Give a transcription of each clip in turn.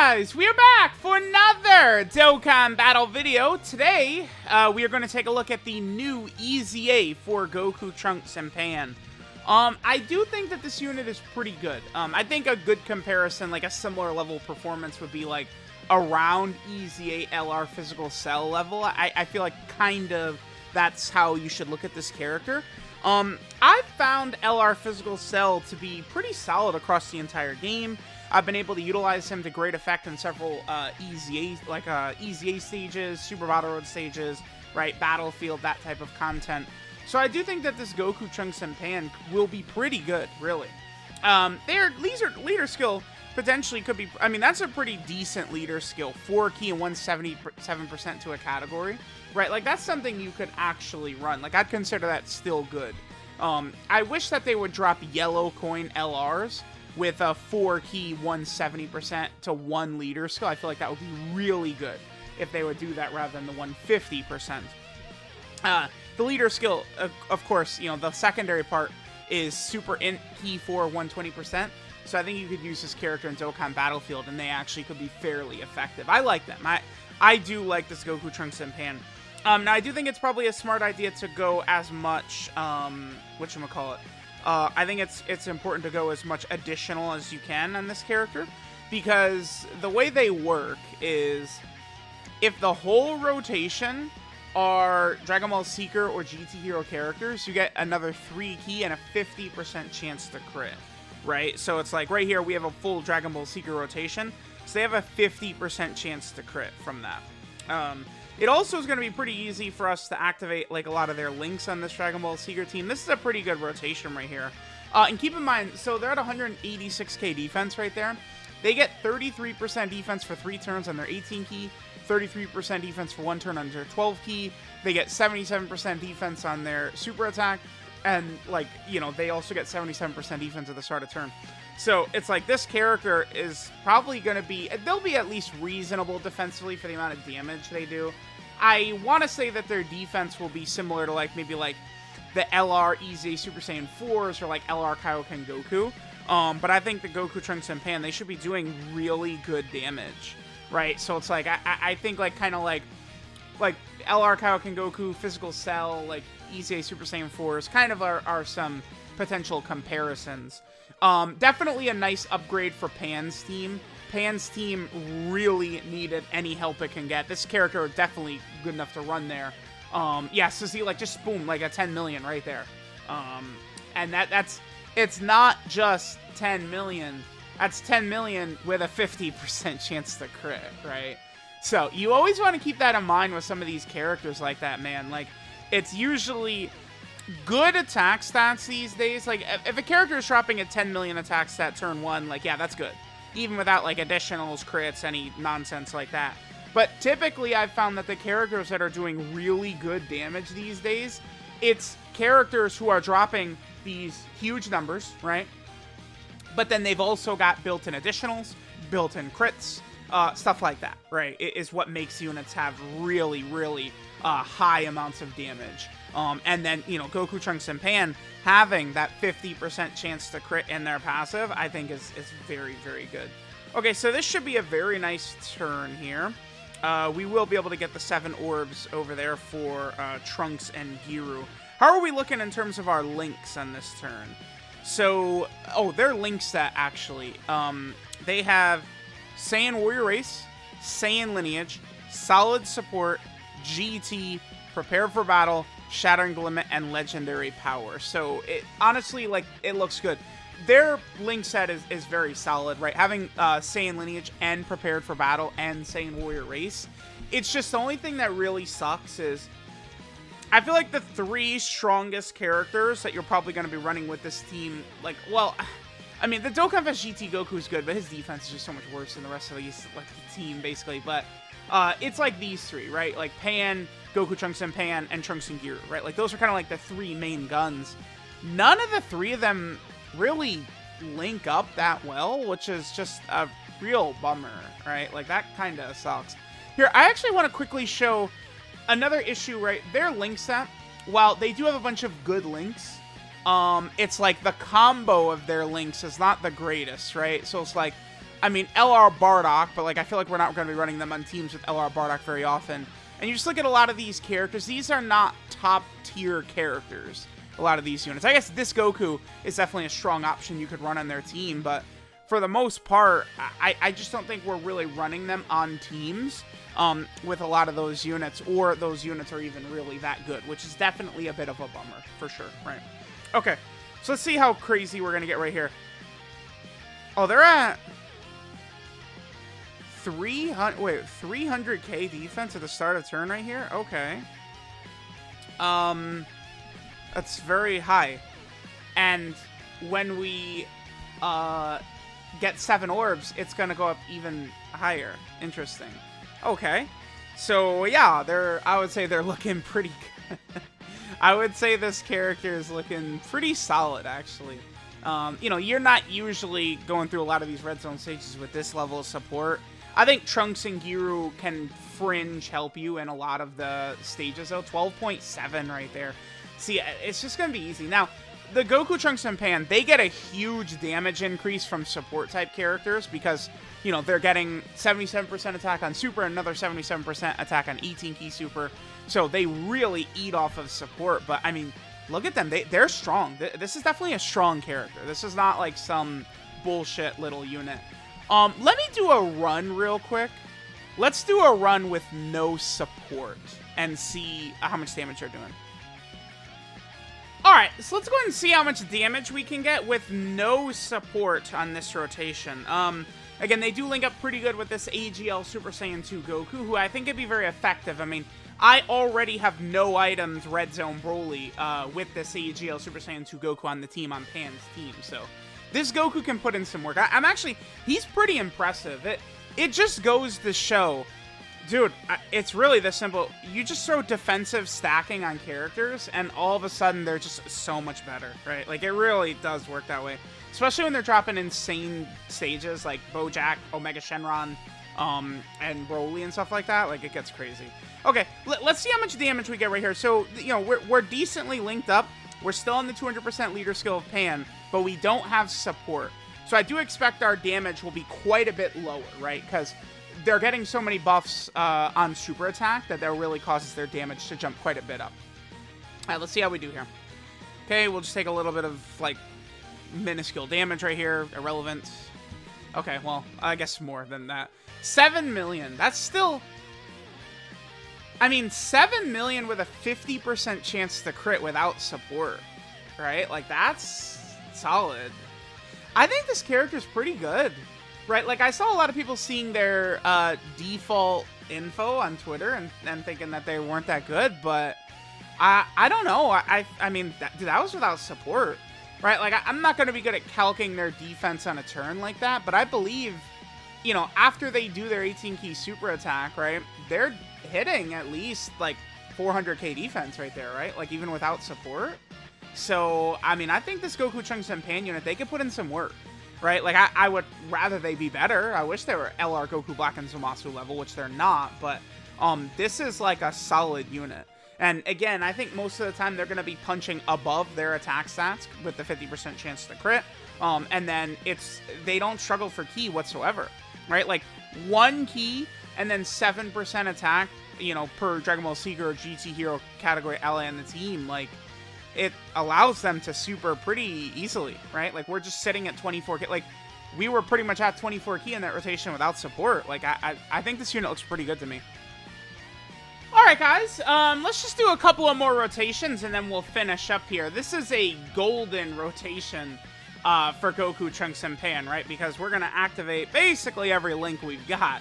guys, we are back for another Dokkan battle video. Today, we are going to take a look at the new EZA for Goku, Trunks, and Pan. I do think that this unit is pretty good. I think a good comparison, like a similar level performance, would be like around EZA LR physical cell level. I feel like kind of that's how you should look at this character. I've found LR physical cell to be pretty solid across the entire game. I've been able to utilize him to great effect in several EZA stages, Super Battle Road stages, right, Battlefield, that type of content. So I do think that this Goku, Trunks, and Pan will be pretty good, really. Leader skill potentially could be, I mean, that's a pretty decent leader skill. 4 key and 177% to a category, right? Like, that's something you could actually run. Like, I'd consider that still good. I wish that they would drop yellow coin LRs with a 4 key 170% to 1 leader skill. I feel like that would be really good if they would do that rather than the 150%. The leader skill, of course, you know, the secondary part is super int key 4 120%. So I think you could use this character in Dokkan Battlefield and they actually could be fairly effective. I like them. I do like this Goku, Trunks, and Pan. Now I do think it's probably a smart idea to go as much, whatchamacallit, I think it's important to go as much additional as you can on this character, because the way they work is if the whole rotation are Dragon Ball Seeker or GT Hero characters, you get another 3 key and a 50% chance to crit, right? So it's like right here we have a full Dragon Ball Seeker rotation, so they have a 50% chance to crit from that. It also is going to be pretty easy for us to activate like a lot of their links on this Dragon Ball Seeker team. This is a pretty good rotation right here. And keep in mind, so they're at 186k defense right there. They get 33% defense for 3 turns on their 18 key, 33% defense for 1 turn on their 12 key. They get 77% defense on their super attack. And like, you know, they also get 77% defense at the start of turn. So it's like this character is probably going to be, they'll be at least reasonable defensively for the amount of damage they do. I want to say that their defense will be similar to like maybe like the LR EZA Super Saiyan 4s or like LR Kaioken Goku. But I think the Goku, Trunks, and Pan, they should be doing really good damage, right? So it's like, I think like kind of like LR Kaioken Goku, Physical Cell, like EZA Super Saiyan 4s kind of are some potential comparisons. Definitely a nice upgrade for Pan's team. Pan's team really needed any help it can get. This character is definitely good enough to run there. Yeah, so see, like, just boom, like a 10 million right there. And it's not just 10 million. That's 10 million with a 50% chance to crit, right? So you always want to keep that in mind with some of these characters like that, man. Like, it's usually good attack stats these days. Like, if a character is dropping a 10 million attack stat turn 1, like, yeah, that's good. Even without, like, additionals, crits, any nonsense like that. But typically, I've found that the characters that are doing really good damage these days, it's characters who are dropping these huge numbers, right? But then they've also got built-in additionals, built-in crits, stuff like that, right? It is what makes units have really, really high amounts of damage. And then, you know, Goku, Trunks, and Pan having that 50% chance to crit in their passive, I think is very, very good. Okay, so this should be a very nice turn here. We will be able to get the 7 orbs over there for Trunks and Giru. How are we looking in terms of our links on this turn? So, their link set, actually. They have Saiyan Warrior Race, Saiyan Lineage, Solid Support, GT, Prepare for Battle, Shattering the Limit, and Legendary Power. So, it honestly, like, it looks good. Their link set is very solid, right? Having Saiyan Lineage and Prepared for Battle and Saiyan Warrior Race. It's just the only thing that really sucks is I feel like the 3 strongest characters that you're probably going to be running with this team, like, well, I mean, the Dokkan vs GT Goku is good, but his defense is just so much worse than the rest of these, like, the team, basically. But it's like these 3, right? Like Pan, Goku, Trunks, and Pan, and Trunks and Giru, right? Like, those are kind of like the 3 main guns. None of the 3 of them really link up that well, which is just a real bummer, right? Like, that kind of sucks. Here, I actually want to quickly show another issue, right? Their link set, while they do have a bunch of good links, it's like the combo of their links is not the greatest, right? So it's like I mean, LR Bardock, but, like, I feel like we're not going to be running them on teams with LR Bardock very often. And you just look at a lot of these characters. These are not top-tier characters, a lot of these units. I guess this Goku is definitely a strong option you could run on their team, but for the most part, I just don't think we're really running them on teams with a lot of those units, or those units are even really that good, which is definitely a bit of a bummer, for sure, right? Okay, so let's see how crazy we're going to get right here. Oh, they're at 300k defense at the start of turn right here? Okay. That's very high. And when we get 7 orbs, it's gonna go up even higher. Interesting. Okay. So yeah, I would say they're looking pretty good. I would say this character is looking pretty solid, actually. You know, you're not usually going through a lot of these red zone stages with this level of support. I think Trunks and Giru can fringe help you in a lot of the stages, though. 12.7 right there. See, it's just going to be easy. Now, the Goku, Trunks, and Pan, they get a huge damage increase from support-type characters because, you know, they're getting 77% attack on Super and another 77% attack on 18-key Super. So they really eat off of support. But, I mean, look at them. They're strong. This is definitely a strong character. This is not like some bullshit little unit. Let me do a run real quick. Let's do a run with no support and see how much damage they're doing. Alright, so let's go ahead and see how much damage we can get with no support on this rotation. Again, they do link up pretty good with this AGL Super Saiyan 2 Goku, who I think could be very effective. I mean, I already have no items Red Zone Broly with this AGL Super Saiyan 2 Goku on the team, on Pan's team, so this Goku can put in some work. I'm actually, he's pretty impressive. It just goes to show, dude, it's really this simple. You just throw defensive stacking on characters, and all of a sudden, they're just so much better, right? Like, it really does work that way. Especially when they're dropping insane stages like Bojack, Omega Shenron, and Broly and stuff like that. Like, it gets crazy. Okay, let's see how much damage we get right here. So, you know, we're decently linked up. We're still on the 200% leader skill of Pan, but we don't have support. So I do expect our damage will be quite a bit lower, right? Because they're getting so many buffs on super attack that really causes their damage to jump quite a bit up. All right, let's see how we do here. Okay, we'll just take a little bit of, like, minuscule damage right here. Irrelevant. Okay, well, I guess more than that. 7 million. That's still... I mean, 7 million with a 50% chance to crit without support, right? Like, that's solid. I think this character is pretty good, right? Like, I saw a lot of people seeing their default info on Twitter and thinking that they weren't that good, but I don't know. I mean, that was without support, right? Like, I'm not going to be good at calcing their defense on a turn like that, but I believe, you know, after they do their 18-key super attack, right, they're hitting at least, like, 400k defense right there, right? Like, even without support. So, I mean, I think this Goku, Trunks, and Pan unit, they could put in some work, right? Like, I would rather they be better. I wish they were LR Goku Black and Zamasu level, which they're not, but this is, like, a solid unit. And, again, I think most of the time they're going to be punching above their attack stats with the 50% chance to crit, and then they don't struggle for ki whatsoever, right? Like, 1 ki and then 7% attack, you know, per Dragon Ball Seeker or GT Hero category ally on the team, like, it allows them to super pretty easily, right? Like, we're just sitting at 24k. Like, we were pretty much at 24k in that rotation without support. Like, I think this unit looks pretty good to me. Alright, guys. Let's just do a couple of more rotations, and then we'll finish up here. This is a golden rotation for Goku, Trunks, and Pan, right? Because we're going to activate basically every link we've got,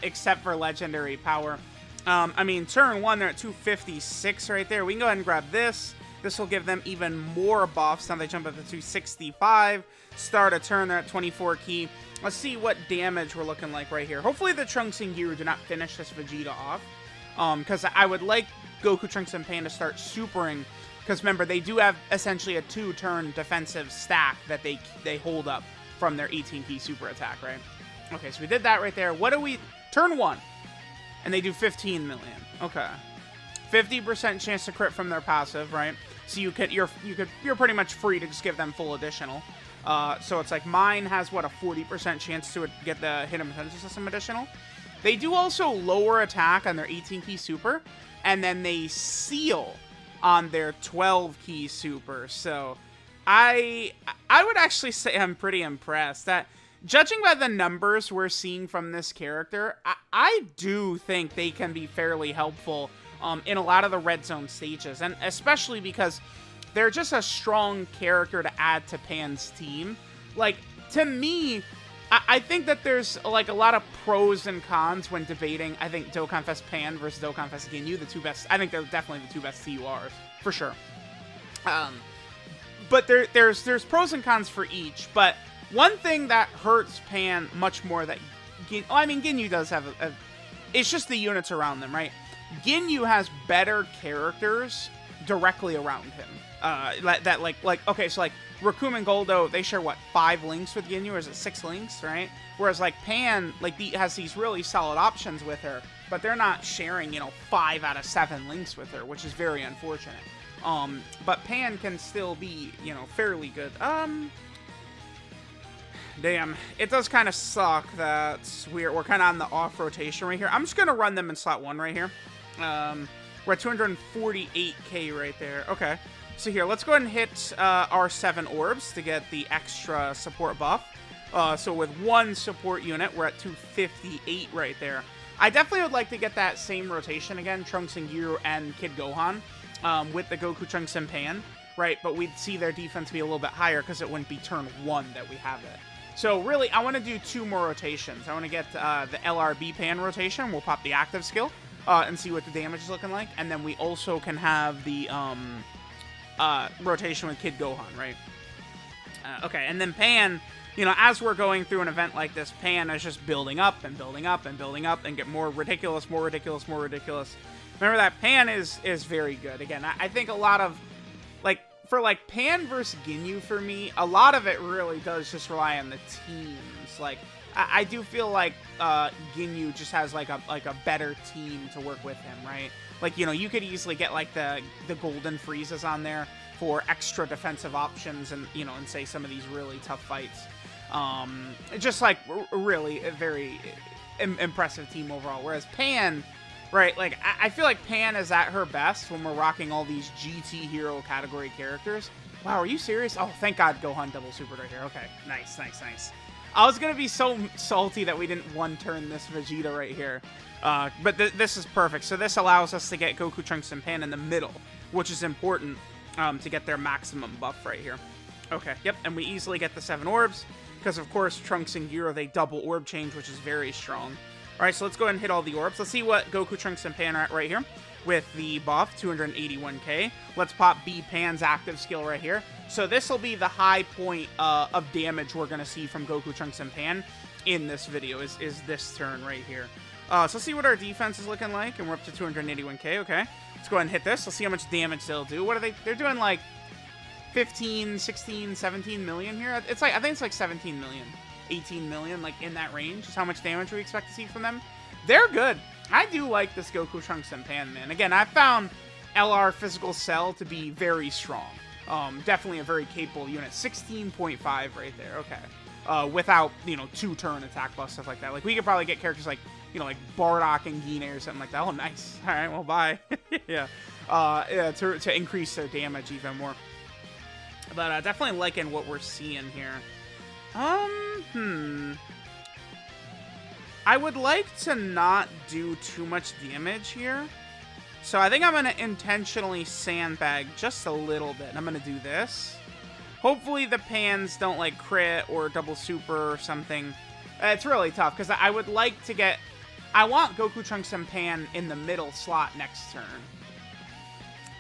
except for Legendary Power. I mean, turn 1, they're at 256 right there. We can go ahead and grab this. This will give them even more buffs. Now they jump up to 265. Start a turn, they're at 24 key. Let's see what damage we're looking like right here. Hopefully the Trunks and Giru do not finish this Vegeta off. Because I would like Goku, Trunks, and Pan to start supering. Because remember, they do have essentially a 2-turn defensive stack that they hold up from their 18-key super attack, right? Okay, so we did that right there. What do we... Turn 1. And they do 15 million. Okay. 50% chance to crit from their passive, right? So you're pretty much free to just give them full additional. So it's like mine has, what, a 40% chance to get the Hidden Potential System additional. They do also lower attack on their 18-key super, and then they seal on their 12-key super. So I would actually say I'm pretty impressed. That, judging by the numbers we're seeing from this character, I do think they can be fairly helpful in a lot of the red zone stages, and especially because they're just a strong character to add to Pan's team. Like, to me, I think that there's, like, a lot of pros and cons when debating, I think, Dokkan Fest Pan versus Dokkan Fest Ginyu, the two best. I think they're definitely the two best TURs, for sure. But there's pros and cons for each. But one thing that hurts Pan much more that Ginyu does have it's just the units around them, right? Ginyu has better characters directly around him. Okay, so like Raccoon and Goldo, they share, what, 5 links with Ginyu, or is it 6 links, right? Whereas like Pan, like, has these really solid options with her, but they're not sharing, 5 out of 7 links with her, which is very unfortunate. But Pan can still be, fairly good. Damn, it does kind of suck that we're kind of on the off rotation right here. I'm just gonna run them in slot 1 right here. We're at 248k right there. Okay. So here, let's go ahead and hit our 7 orbs to get the extra support buff. So with 1 support unit, we're at 258 right there. I definitely would like to get that same rotation again, Trunks and Gyro and Kid Gohan, with the Goku, Trunks, and Pan, right? But we'd see their defense be a little bit higher because it wouldn't be turn 1 that we have it. So really, I want to do 2 more rotations. I want to get the LRB Pan rotation. We'll pop the active skill and see what the damage is looking like. And then we also can have the rotation with Kid Gohan, right? Okay, and then Pan, as we're going through an event like this, Pan is just building up and building up and building up and get more ridiculous, more ridiculous, more ridiculous. Remember that Pan is very good. Again, I think a lot of, like, for like Pan versus Ginyu, for me, a lot of it really does just rely on the teams. Like, I do feel like Ginyu just has like a better team to work with him, right? Like, you could easily get like the golden freezes on there for extra defensive options, and and say some of these really tough fights. Just like really a very impressive team overall. Whereas Pan, right, like I feel like Pan is at her best when we're rocking all these GT hero category characters. Wow, are you serious? Oh, thank God Gohan double supered right here. Okay, nice, nice, nice. I was gonna be so salty that we didn't one-turn this Vegeta right here. But this is perfect. So this allows us to get Goku, Trunks, and Pan in the middle, which is important to get their maximum buff right here. Okay, yep, and we easily get the 7 orbs, because of course Trunks and Gyro, they double orb change, which is very strong. Alright, so let's go ahead and hit all the orbs. Let's see what Goku, Trunks, and Pan are at right here with the buff, 281k. Let's pop B Pan's active skill right here. So this will be the high point of damage we're going to see from Goku, Trunks, and Pan in this video, is this turn right here. So let's see what our defense is looking like, and we're up to 281k, okay. Let's go ahead and hit this. Let's see how much damage they'll do. What are they? They're doing like 15, 16, 17 million here. It's like, I think it's like 17 million, 18 million, like in that range is how much damage we expect to see from them. They're good. I do like this Goku, Trunks, and Pan, man. Again, I found LR Physical Cell to be very strong. Definitely a very capable unit. 16.5 right there, okay. Without, 2-turn attack buff, stuff like that. Like, we could probably get characters like, like Bardock and Gine or something like that. Oh, nice. All right, well, bye. Yeah. Yeah, to increase their damage even more. But definitely liking what we're seeing here. I would like to not do too much damage here. So I think I'm going to intentionally sandbag just a little bit. I'm going to do this. Hopefully the Pans don't like crit or double super or something. It's really tough because I would like to get... I want Goku, Trunks, and Pan in the middle slot next turn.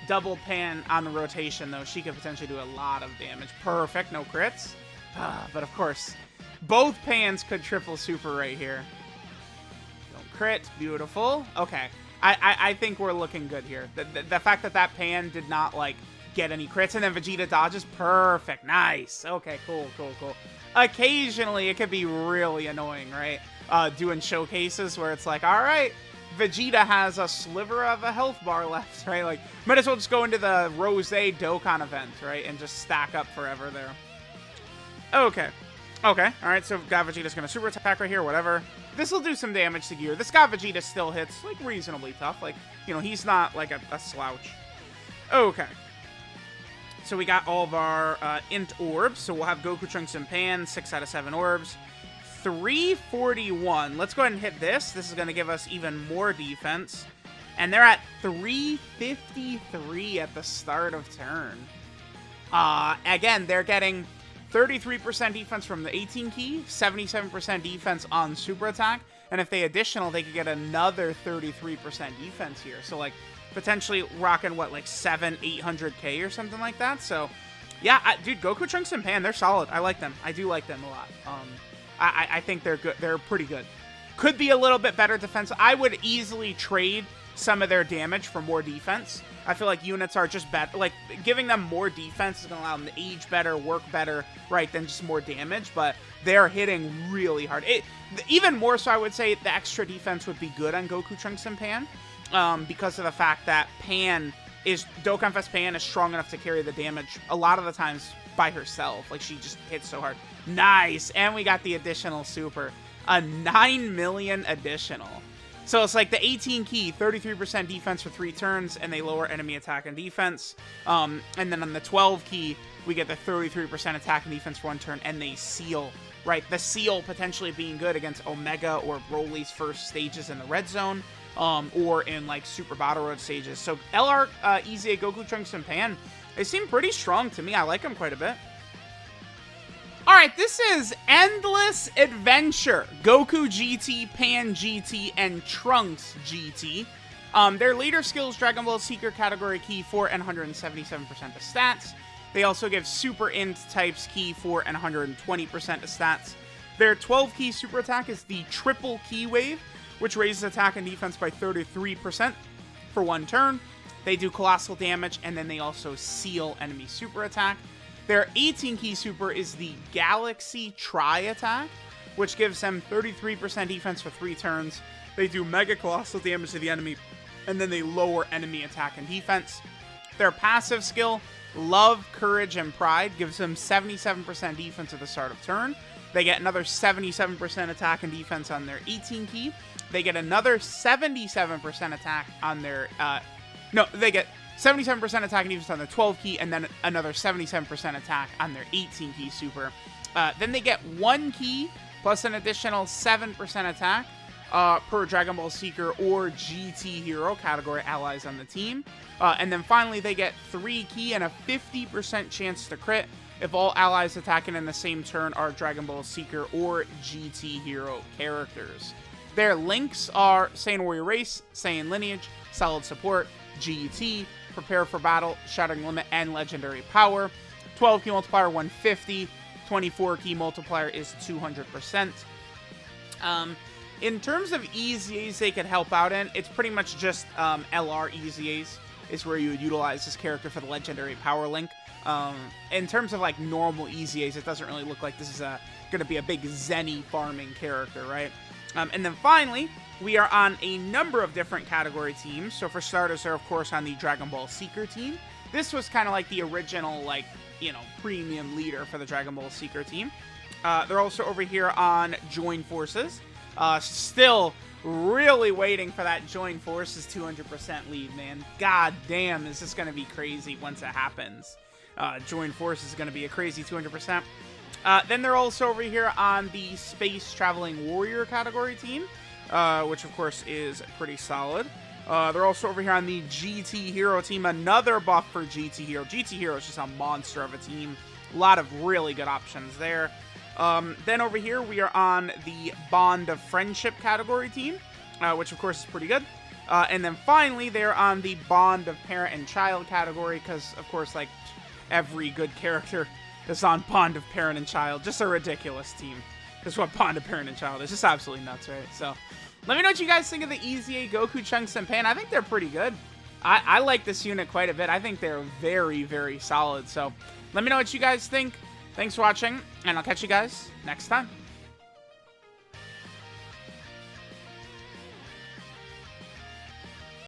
Double Pan on the rotation, though. She could potentially do a lot of damage. Perfect. No crits. But of course, both Pans could triple super right here. Don't crit. Beautiful. Okay. I think we're looking good here. The fact that that Pan did not, like, get any crits, and then Vegeta dodges. Perfect. Nice. Okay, cool, cool, cool. Occasionally, it could be really annoying, right? Doing showcases where it's like, all right, Vegeta has a sliver of a health bar left, right? Like, might as well just go into the Rose Dokkan event, right? And just stack up forever there. Okay. Okay. All right. So God Vegeta's gonna super attack right here. Whatever. This will do some damage to Gear. This God Vegeta still hits like reasonably tough. Like, you know, he's not like a slouch. Okay. So we got all of our int orbs. So we'll have Goku, Trunks, and Pan. 6 out of 7 orbs. 341. Let's go ahead and hit this. This is going to give us even more defense. And they're at 353 at the start of turn. Again, they're getting 33% defense from the 18 key, 77% defense on super attack, and if they additional, they could get another 33% defense here. So, like, potentially rocking, what, like 800k or something like that? So, yeah, dude, Goku, Trunks, and Pan, they're solid. I like them. I do like them a lot. I think they're good. They're pretty good. Could be a little bit better defense. I would easily trade some of their damage for more defense. I feel like units are just better. Like, giving them more defense is going to allow them to age better, work better, right, than just more damage. But they're hitting really hard. Even more so, I would say the extra defense would be good on Goku, Trunks, and Pan. Because of the fact that Dokkan Fest Pan is strong enough to carry the damage a lot of the times by herself. Like, she just hits so hard. Nice. And we got the additional super. A 9 million additional. So it's like the 18 key, 33% defense for 3 turns, and they lower enemy attack and defense. And then on the 12 key, we get the 33% attack and defense for 1 turn, and they seal, right? The seal potentially being good against Omega or Broly's first stages in the red zone, or in like Super Battle Road stages. So LR, EZA, Goku, Trunks, and Pan, they seem pretty strong to me. I like them quite a bit. Alright, this is Endless Adventure. Goku GT, Pan GT, and Trunks GT. Their leader skills, Dragon Ball Seeker category key 4 and 177% of stats. They also give Super Int types key 4 and 120% of stats. Their 12 key super attack is the Triple Key Wave, which raises attack and defense by 33% for 1 turn. They do colossal damage, and then they also seal enemy super attack. Their 18 key super is the Galaxy Tri attack, which gives them 33% defense for 3 turns. They do mega colossal damage to the enemy, and then they lower enemy attack and defense. Their passive skill, Love, Courage, and Pride, gives them 77% defense at the start of turn. They get another 77% attack and defense on their 18 key. They get another 77% attack on their... they get 77% attack and defense on their 12 key, and then another 77% attack on their 18 key super. Then they get 1 key plus an additional 7% attack per Dragon Ball Seeker or GT Hero category allies on the team. And then finally, they get 3 key and a 50% chance to crit if all allies attacking in the same turn are Dragon Ball Seeker or GT Hero characters. Their links are Saiyan Warrior Race, Saiyan Lineage, Solid Support, GT, Prepare for Battle, Shattering Limit, and Legendary Power. 12 key multiplier, 150. 24 key multiplier is 200%. In terms of EZAs they could help out in, it's pretty much just LR EZAs is where you would utilize this character for the Legendary Power link. In terms of like normal EZAs, it doesn't really look like this is going to be a big Zenny farming character, right? And then finally, we are on a number of different category teams. So for starters, they're of course on the Dragon Ball Seeker team. This was kind of like the original, like, you know, premium leader for the Dragon Ball Seeker team. They're also over here on Join Forces. Still really waiting for that Join Forces 200% lead, man. God damn, is this going to be crazy once it happens. Join Forces is going to be a crazy 200%. Then they're also over here on the Space Traveling Warrior category team, which of course is pretty solid. They're also over here on the GT Hero team, another buff for GT Hero. GT Hero is just a monster of a team. A lot of really good options there. Then over here, we are on the Bond of Friendship category team, which of course is pretty good. And then finally, they're on the Bond of Parent and Child category, because of course, like, every good character is on Bond of Parent and Child. Just a ridiculous team. That's what Bond of Parent and Child is. Just absolutely nuts, right? So, let me know what you guys think of the EZA, Goku, Trunks, and Pan. I think they're pretty good. I like this unit quite a bit. I think they're very, very solid. So, let me know what you guys think. Thanks for watching, and I'll catch you guys next time.